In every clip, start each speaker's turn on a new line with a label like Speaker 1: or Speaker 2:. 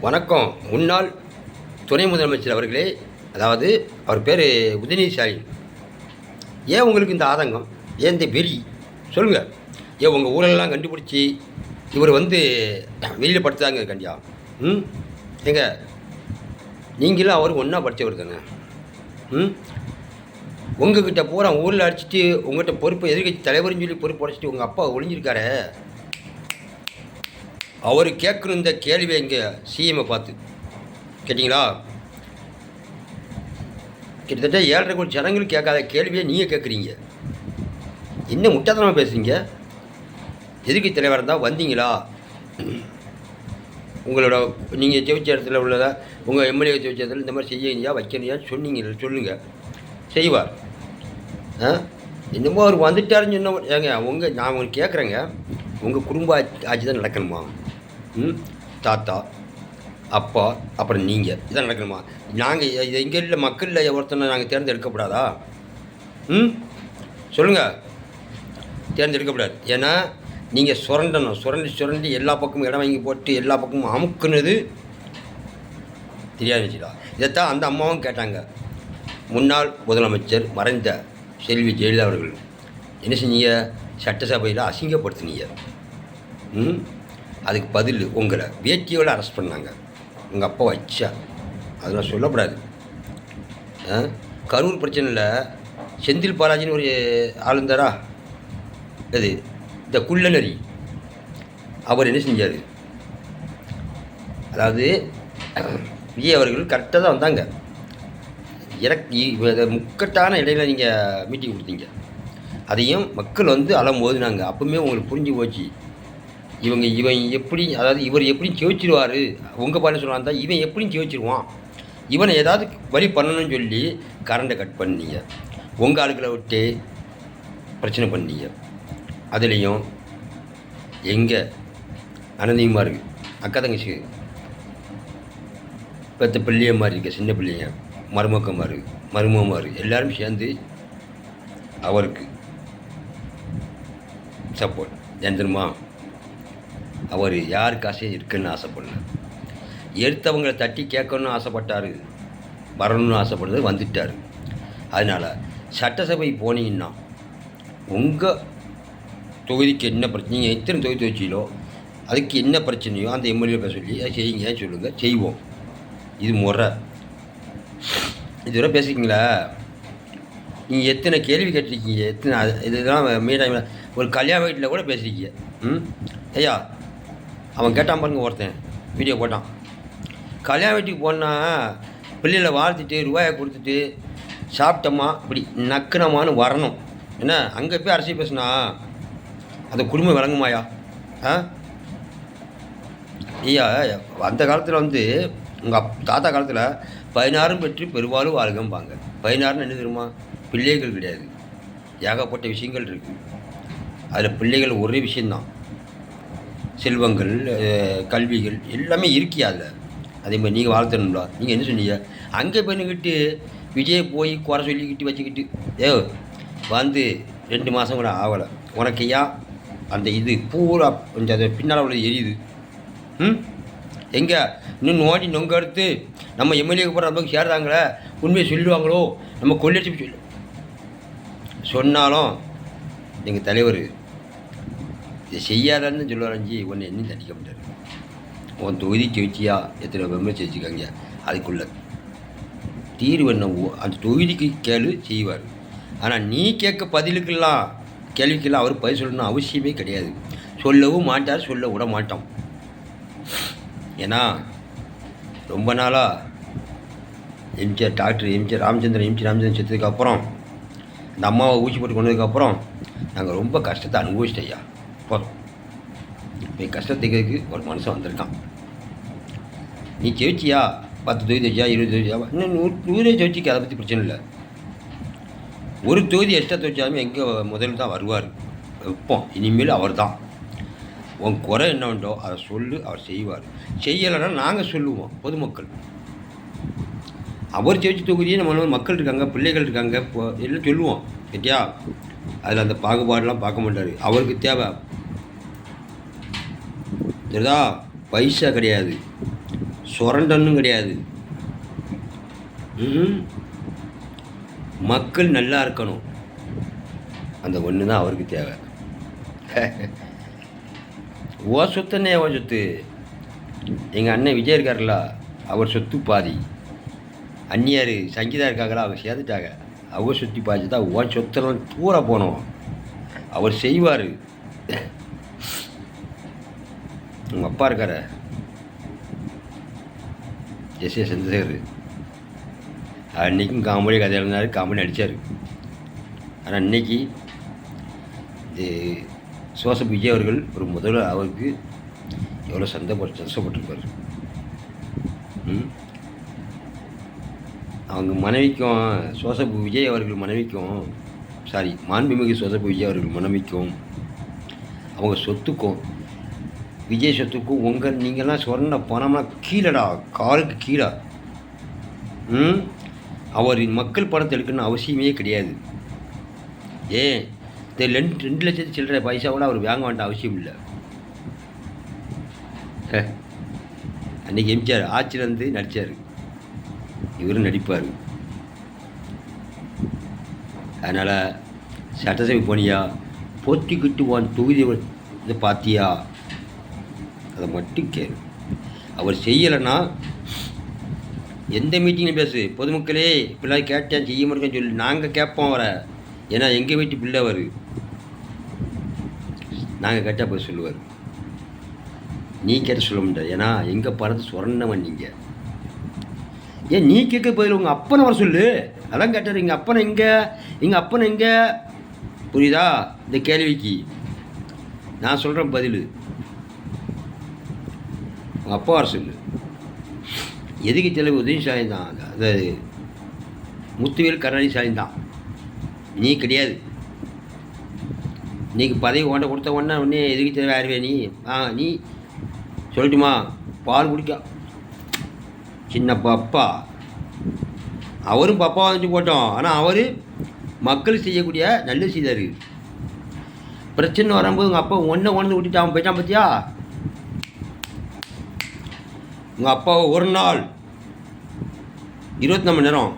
Speaker 1: வணக்கம். முன்னாள் துணை முதலமைச்சர் அவர்களே, அதாவது அவர் பேர் உதயநிதி ஸ்டாலின். ஏன் உங்களுக்கு இந்த ஆதங்கம், ஏன் இந்த வெறி சொல்லுங்கள்? ஏன் உங்கள் ஊரெல்லாம் கண்டுபிடிச்சி இவர் வெளியில் படுத்தாங்க கண்டியா? ஏங்க, நீங்களும் அவருக்கு ஒன்றா படித்தவர் தானே. உங்ககிட்ட பூரா ஊரில் அடிச்சுட்டு உங்கள்கிட்ட பொறுப்பு எதிர்கட்சி தலைவர்னு சொல்லி பொறுப்பு அடிச்சிட்டு உங்கள் அப்பா ஒழிஞ்சிருக்காரு. அவர் கேட்கணும் இந்த கேள்வியை இங்கே சிஎம்ஐ பார்த்து கேட்டிங்களா? கிட்டத்தட்ட 7.5 கோடி ஜனங்களுக்கு கேட்காத கேள்வியை நீங்கள் கேட்குறீங்க. என்ன முட்டாத்தனமாக பேசுகிறீங்க? எதுக்கு தலைவராக இருந்தால் வந்தீங்களா? உங்களோட நீங்கள் ஜெயிச்ச இடத்துல உள்ளதா உங்கள் எம்எல்ஏ ஜெயிச்ச இடத்துல இந்த மாதிரி செய்யணியா வைக்கணியா சொன்னீங்க, சொல்லுங்கள், செய்வார். என்னமோ அவர் வந்துட்டாருன்னு சொன்ன ஏங்க, நான் உங்களுக்கு கேட்குறேங்க, உங்கள் குடும்ப ஆட்சி தான் நடக்கணுமா? தாத்தா, அப்பா, அப்புறம் நீங்கள் இதான் நடக்கணுமா? நாங்கள் எங்கே இல்லை மக்களில் ஒருத்தனை நாங்கள் தேர்ந்தெடுக்கப்படாதா? சொல்லுங்கள், தேர்ந்தெடுக்கப்படாது. ஏன்னா நீங்கள் சுரண்டணும், சுரண்டி எல்லா பக்கமும் இடம் வாங்கி போட்டு எல்லா பக்கமும் அமுக்குனது தெரியாது வச்சுடா. இதைத்தான் அந்த அம்மாவும் கேட்டாங்க. முன்னாள் முதலமைச்சர் மறைந்த செல்வி ஜெயலலிதா அவர்கள் என்ன செஞ்சீங்க? சட்டசபையில் அசிங்கப்படுத்தினீங்க. அதுக்கு பதில் உங்களை வேட்டியோடு அரெஸ்ட் பண்ணாங்க. உங்கள் அப்பா வச்சா அதெல்லாம் சொல்லக்கூடாது. கரூர் பிரச்சனையில் செந்தில் பாலாஜின்னு ஒரு ஆளுந்தாரா, அது இந்த குள்ளநரி, அவர் என்ன செஞ்சார்? அதாவது விஜய் அவர்கள் கரெக்டாக தான் வந்தாங்க. முக்கட்டான இடையில நீங்கள் மீட்டிங் கொடுத்தீங்க. அதையும் மக்கள் அலம்போதுனாங்க. அப்பவுமே உங்களுக்கு புரிஞ்சு போச்சு, இவன் எப்படி, அதாவது இவர் எப்படியும் ஜெயிச்சிருவார். உங்கள் பாட்டு சொல்லாந்தா இவன் எப்படியும் ஜெயிச்சிருவான், இவனை ஏதாவது வழி பண்ணணும்னு சொல்லி கரண்டை கட் பண்ணீங்க. உங்கள் ஆளுக்களை விட்டு பிரச்சனை பண்ணீங்க. அதுலேயும் எங்கே அனந்தியமாக இருக்குது, அக்கா தங்கச்சி பெற்ற பிள்ளையமாக இருக்குது, சின்ன பிள்ளைங்க, மருமகமாக இருக்குது, எல்லோரும் சேர்ந்து அவருக்கு சப்போர்ட். தெரியுமா? அவர் யாருக்கு ஆசையாக இருக்குன்னு ஆசைப்படல, எடுத்தவங்களை தட்டி கேட்கணும்னு ஆசைப்பட்டார், வரணும்னு ஆசைப்படுறது வந்துட்டார். அதனால் சட்டசபை போனீங்கன்னா உங்கள் தொகுதிக்கு என்ன பிரச்சனை, நீங்கள் எத்தனை தொகுதி வச்சீங்களோ அதுக்கு என்ன பிரச்சனையோ அந்த எம்எல்ஏ சொல்லி அதை செய்யுங்க, சொல்லுங்கள், செய்வோம். இது முறை. இதுவரை பேசிக்கிங்களா? நீங்கள் எத்தனை கேள்வி கேட்டிருக்கீங்க, எத்தனை இதெல்லாம் மீடியா ஒரு கல்யாண வீட்டில் கூட பேசியிருக்கீங்க. ஐயா, அவன் கேட்டான் பாருங்க, ஒருத்தன் வீடியோ போட்டான். கல்யாண வீட்டுக்கு போனால் பிள்ளைகளை வாழ்த்துட்டு ரூபாயை கொடுத்துட்டு சாப்பிட்டோமா இப்படி நக்குனமானு வரணும். என்ன அங்கே போய் அரசியல் பேசுனா அந்த குடும்பம் விளங்குமாயா? ஐயா, அந்த காலத்தில் உங்கள் தாத்தா காலத்தில் 16 பெற்று பெருவாலும் வாழ்கம்பாங்க. 16 என்ன தெரியுமா? பிள்ளைகள் கிடையாது, ஏகப்பட்ட விஷயங்கள் இருக்குது. அதில் பிள்ளைகள் ஒரே விஷயந்தான், செல்வங்கள், கல்விகள் எல்லாமே இருக்கியா அதில். அதே மாதிரி நீங்கள் வாழ்த்தணும்ல. நீங்கள் என்ன சொன்னீங்க? அங்கே போய்கிட்டு விஜய் போய் குறை சொல்லிக்கிட்டு வச்சுக்கிட்டு 2 மாதம் கூட ஆகலை. உனக்கு ஏன் அந்த இது பூரா கொஞ்சம் அது பின்னால் உள்ள எரியுது? எங்கே இன்னும் நோண்டி நொங்க எடுத்து நம்ம எம்எல்ஏக்கு போகிற நமக்கு சேர்றாங்களே, உண்மையை சொல்லுவாங்களோ, நம்ம கொள்ளடிச்சு சொன்னாலும் எங்கள் தலைவர் இதை செய்யாதான்னு சொல்லுவாரஞ்சி, ஒன்று என்ன தண்டிக்க மாட்டார். உன் தொகுதி ஜெயிச்சியா, எத்தனை மெம்பர் ஜெயிச்சிக்காங்க, அதுக்குள்ள தீர்வு என்ன அந்த தொகுதிக்கு கேள்வி செய்வார். ஆனால் நீ கேட்க பதிலுக்கெல்லாம் கேள்விக்கெல்லாம் அவர் பதில் சொல்லணும்னு அவசியமே கிடையாது. சொல்லவும் மாட்டார், சொல்ல விட மாட்டோம். ஏன்னா ரொம்ப நாளாக டாக்டர் ராமச்சந்திரன் செத்ததுக்கப்புறம் அந்த அம்மாவை ஊசி போட்டு கொண்டதுக்கப்புறம் நாங்கள் ரொம்ப கஷ்டத்தை அனுபவிச்சிட்டோம். ஐயா, போதும். இப்போ கஷ்டத்துக்கு ஒரு மனுஷன் வந்திருக்கான். நீ ஜெயிச்சியா, 10 தொகுதி ஜெயிச்சா, 20 தொகுதியா, இன்னும் 100 ஜெயிச்சிக்க, அதை பற்றி பிரச்சனை இல்லை. ஒரு தொகுதி எக்ஸ்ட்ரா தொகுச்சாலுமே எங்கே முதல்ல தான் வருவார், வைப்போம். இனிமேல் அவர் தான். உன் குறை என்ன உண்டோ அதை சொல்லு, அவர் செய்வார். செய்யலைன்னா நாங்கள் சொல்லுவோம், பொதுமக்கள். அவர் ஜெயிச்ச தொகுதியே நம்ம மக்கள் இருக்காங்க, பிள்ளைகள் இருக்காங்க, எல்லாம் சொல்லுவோம். கேட்டியா? அதில் அந்த பாகுபாடெலாம் பார்க்க மாட்டார். அவருக்கு தேவை சரிதா, பைசா கிடையாது, சுரண்டனும் கிடையாது. மக்கள் நல்லா இருக்கணும், அந்த ஒன்று தான் அவருக்கு தேவை. ஓ சொத்துன்னே ஓ சொத்து. எங்கள் அண்ணன் விஜய் இருக்கார்ல, அவர் சொத்து பாதி. அந்நியார் சங்கீதா இருக்காங்களா, அவங்க சேர்த்துட்டாங்க. அவங்க சுற்றி பாதி தான் ஓ சொத்தெல்லாம் தூர போனோம். அவர் செய்வார். உங்கள் அப்பா இருக்கார எஸ்ஏ சந்திரசேகர், அன்றைக்கும் காமெடி கதை எழுதினார், காமெடி நடித்தார். ஆனால் இன்றைக்கி சோசப் விஜய் அவர்கள் ஒரு முதல்ல அவருக்கு எவ்வளோ சந்தோஷப்பட்டிருப்பார். அவங்க மனைவிக்கும், சோசப் விஜய் அவர்கள் மனைவிக்கும், மாண்புமிகு சோசப் விஜய் அவர்கள் மனைவிக்கும், அவங்க சொத்துக்கும், விஜய் சொத்துக்கும் நீங்கள்லாம் சொன்ன பணம்னா கீழடா, காலுக்கு கீழே. அவர் மக்கள் பணத்தை எடுக்கணும்னு அவசியமே கிடையாது. ஏன் இந்த 2 லட்சத்து சில்லற பைசா கூட அவர் வாங்க வேண்டாம் அவசியம் இல்லை. அன்றைக்கி எம்ஜிஆர் ஆட்சியிலேருந்து நடித்தார், இவரும் நடிப்பார். அதனால் சட்டசபை போனியா, போத்திக்கிட்டு வான் தொகுதி இதை பார்த்தியா, அதை மட்டும் கேளு. அவர் செய்யலைன்னா எந்த மீட்டிங்கில் பேசு, பொதுமக்களே இப்படிலாம் கேட்டேன் செய்ய முடியும்னு சொல்லி நாங்கள் கேட்போம் அவரை. ஏன்னா எங்கள் வீட்டு பிள்ளை அவர், நாங்கள் கேட்டால் போய் சொல்லுவார். நீ கேட்ட சொல்ல முடியாது, ஏன்னா எங்கள் பணத்தை சுரண்டவன் நீங்கள். ஏன் நீ கேட்க பதில் உங்கள் அப்பனை வர சொல்லு. அதான் கேட்டார், எங்கள் அப்பனை எங்கே, எங்கள் அப்பனை எங்கே, புரியுதா இந்த கேள்விக்கு? நான் சொல்கிறேன் பதில், உங்கள் அப்பா வர சொல்லு. எதுக்கு தலைவர் உதவி ஸ்டாலின் தான், அதாவது முத்துவேல் கருணாநிதி ஸ்டாலின் தான், நீ கிடையாது. இன்றைக்கி பதவி ஓட்ட கொடுத்த உடனே எதுக்கு தலைவர் யாருவே நீ? நீ சொல்லட்டுமா, பால் குடிக்க சின்ன பாப்பா, அவரும் பாப்பா வந்துட்டு போட்டோம். ஆனால் அவர் மக்கள் செய்யக்கூடிய நல்லது செய்தார். பிரச்சனை வரும்போது உங்கள் அப்பா ஒன்றை உணர்ந்து விட்டுட்டு அவன் போயிட்டான் பார்த்தியா? உங்கள் அப்பாவை ஒரு நாள் 24 மணி நேரம்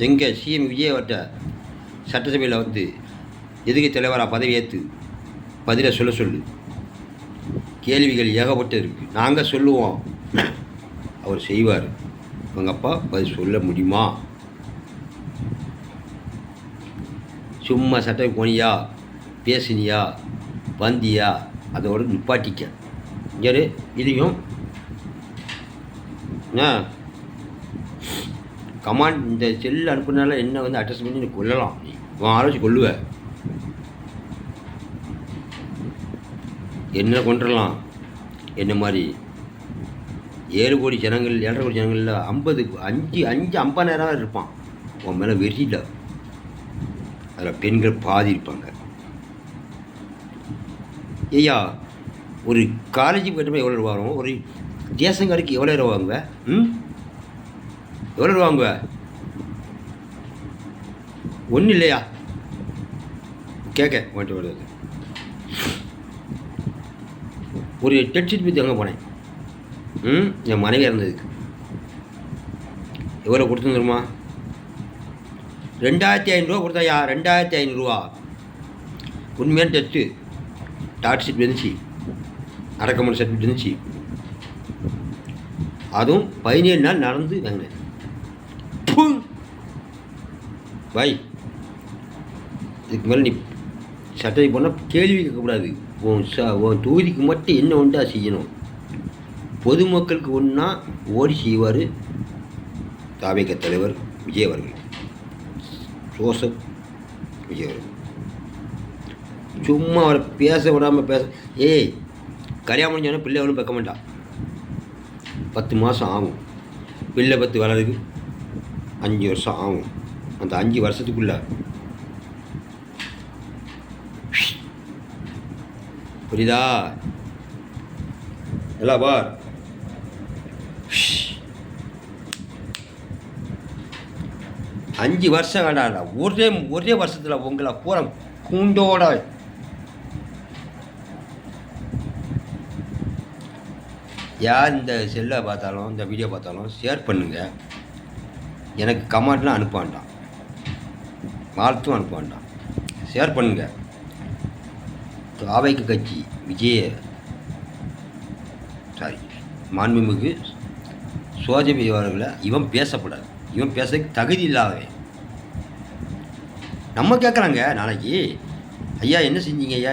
Speaker 1: எங்கள் சிஎம் விஜய் அவர்கிட்ட சட்டசபையில் வந்து எதுக்கு தலைவராக பதவி ஏற்று பதிலை சொல்ல சொல்லு. கேள்விகள் ஏகப்பட்டு இருக்குது, நாங்கள் சொல்லுவோம், அவர் செய்வார். உங்கள் அப்பா பதில் சொல்ல முடியுமா? சும்மா சட்டை போனியா, பேசினியா, வந்தியா, அதோட நிப்பாட்டிக்க. இங்கே இதையும் கமாண்ட் இந்த செல்லு அனுப்புனால என்ன வந்து அட்ரஸ் பண்ணி நீ கொல்லலாம், நீ உன் ஆலோசி கொள்ளுவ, என்ன கொண்டுடலாம். என்ன மாதிரி 7 கோடி ஜனங்கள், 7.5 கோடி ஜனங்களில் 50,000 இருப்பான் உன் மேலே வெறியில். அதில் பெண்கள் பாதி இருப்பாங்க. ஐயா, ஒரு காலேஜுக்கு போய்ட்டு எவ்வளோ ரூபா வரும்? ஒரு ரேஷன் கார்டுக்கு எவ்வளோ ரூபா வாங்குவேன்? எவ்வளோ ரூபா வாங்குவேன்? ஒன்றும் இல்லையா? கேட்க மாட்டு வருது. ஒரு டெட்ஷீட் பற்றி வாங்க போனேன், என் மனைவி இறந்ததுக்கு. எவ்வளோ கொடுத்துருமா? 2,500 ரூபா கொடுத்தாயா? 2,500 ரூபா உண்மையான டெஸ்ட்டு. டாட் ஷீட் இருந்துச்சு, அடக்கமான சர்டிஃபிகேட் இருந்துச்சு. அதுவும் 17 நாள் நடந்து வாங்கினேன். பாய், இதுக்கு மேலே நீ சட்டத்தை போனால் கேள்வி கேட்கக்கூடாது. உன் தொகுதிக்கு மட்டும் என்ன உண்டா செய்யணும். பொதுமக்களுக்கு ஒன்றா ஓடி செய்வார் தாவேக தலைவர் விஜய் அவர்கள், ஜோசப் விஜய் அவர்கள். சும்மா அவரை பேச விடாமல் கல்யாணம் முடிஞ்சோடனே பிள்ளை ஒன்றும் பார்க்க மாட்டான். 10 மாதம் ஆகும் பிள்ளை பத்து வளருக்கு, 5 வருஷம் ஆகும். அந்த 5 வருஷத்துக்குள்ள புரியுதா? எல்லாம் பார், 5 வருஷம் வேண்டாம்டா, ஒரே வருஷத்தில் உங்களை பூரா கூண்டோட யார் இந்த செல்லை பார்த்தாலும் இந்த வீடியோ பார்த்தாலும் ஷேர் பண்ணுங்கள். எனக்கு கமெண்ட்லாம் அனுப்ப வேண்டாம், வாழ்த்தும் அனுப்ப வேண்டாம், ஷேர் பண்ணுங்கள். தாவைக்கு கட்சி மாண்புமிகு சோஜபி அவர்களை இவன் பேசக்கூடாது. இவன் பேச தகுதி இல்லாதவன். நம்ம கேட்குறாங்க நாளைக்கு, ஐயா என்ன செஞ்சீங்க ஐயா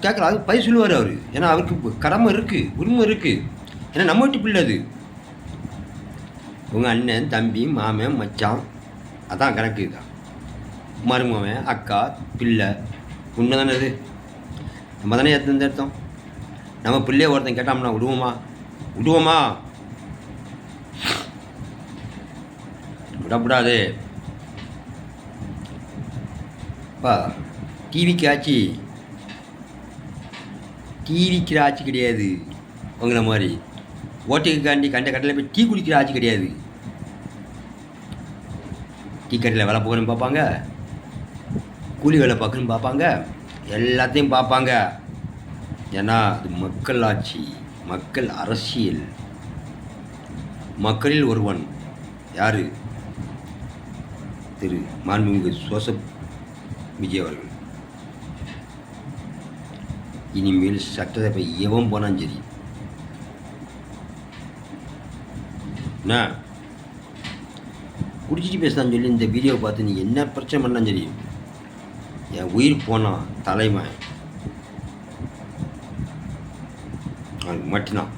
Speaker 1: கேட்குறா, அது பதில் சொல்லுவார் அவர். ஏன்னா அவருக்கு கடமை இருக்குது, உரிமை இருக்குது. ஏன்னா நம்ம வீட்டு பிள்ளை அது. உங்கள் அண்ணன் தம்பி மாமன் மச்சான் அதான் கணக்கு தான். மருமவன் அக்கா பிள்ளை உண்மை தானே அது. நம்ம தானே எடுத்தோம். நம்ம பிள்ளைய ஒருத்தன் கேட்டோம்னா விடுவோமா? விடக்கூடாது. பா டிவிக்கு ஆட்சி கிடையாது. உங்களை மாதிரி ஓட்டுக்காண்டி கண்ட கடையில் போய் டீ குடிக்கிற ஆட்சி கிடையாது. டீ கடையில் வேலை போகணும்னு பார்ப்பாங்க, கூலி வேலை பார்க்கணும்னு பார்ப்பாங்க, எல்லாத்தையும் பார்ப்பாங்க. ஏன்னா அது மக்கள் ஆட்சி, மக்கள் அரசியல். மக்களில் ஒருவன் யார்? திரு மாண்புமிகு ஜோசப் விஜய் அவர்கள். இனிமேல் சட்டசபை எவன் போனாலும் சரி, என்ன குடிச்சிட்டு பேசலான்னு சொல்லி இந்த வீடியோவை பார்த்து நீ என்ன பிரச்சனை பண்ணாலும் சரி, என் உயிர் போனான் தலைமை அவனுக்கு மட்டும்தான்.